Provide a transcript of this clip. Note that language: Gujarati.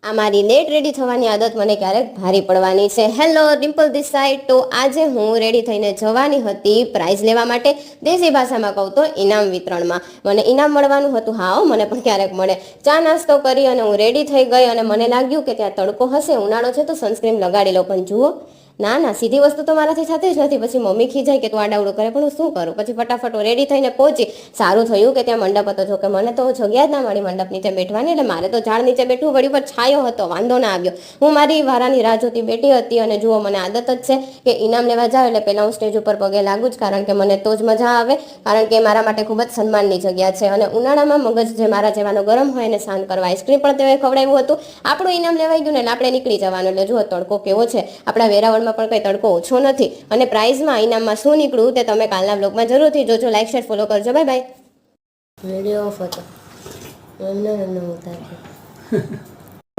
આ મારી લેટ રેડી થવાની આદત મને ક્યારેક ભારી પડવાની છે. Hello Dimple this side. તો આજે હું રેડી થઈને જવાની હતી પ્રાઇઝ લેવા માટે. દેશી ભાષામાં કહું તો ઇનામ વિતરણમાં. મને ઇનામ મળવાનું હતું. હા મને પણ ક્યારેક મળે. ચા નાસ્તો કરી અને હું રેડી થઈ ગઈ અને મને લાગ્યું કે ત્યાં તડકો હશે, ઉનાળો છે તો સનસ્ક્રીન લગાડી લો. પણ જુઓ, ના સીધી વસ્તુ તો મારાથી થતી જ નથી. પછી મમ્મી ખીજાય કે તું આડાવડું કરે, પણ હું શું કરું. પછી ફટાફટ રેડી થઈને પહોંચી. સારું થયું કે ત્યાં મંડપ હતો. જો કે મને તો જગ્યા જ ના મળી મંડપ નીચે બેઠવાની, એટલે મારે તો ઝાડ નીચે બેઠવું પડ્યું. પર છાયો હતો, વાંધો ના આવ્યો. હું મારી વારાની રાહ જોતી બેઠી હતી. અને જુઓ, મને આદત જ છે કે ઇનામ લેવા જાવ એટલે પહેલા હું સ્ટેજ ઉપર પગે લાગુ જ, કારણ કે મને તો જ મજા આવે. કારણ કે મારા માટે ખૂબ જ સન્માનની જગ્યા છે. અને ઉનાળામાં મગજ જે મારા જેવાનો ગરમ હોય એને શાંત કરવા આઈસ્ક્રીમ પણ તેઓએ ખવડાવ્યું હતું. આપણું ઇનામ લેવાઈ ગયું ને એટલે આપણે નીકળી જવાનું. એટલે જુઓ તડકો કેવો છે. આપણા વેરાવળમાં પણ કંઈ તડકો ઓછો નથી. અને પ્રાઇઝમાં ઇનામમાં શું નીકળ્યું તે તમે કાલના બ્લોગમાં જરૂરથી જોજો. લાઈક શેર ફોલો કરજો. Bye bye. વિડીયો ઓફ હતો. એમને ઉતારજો.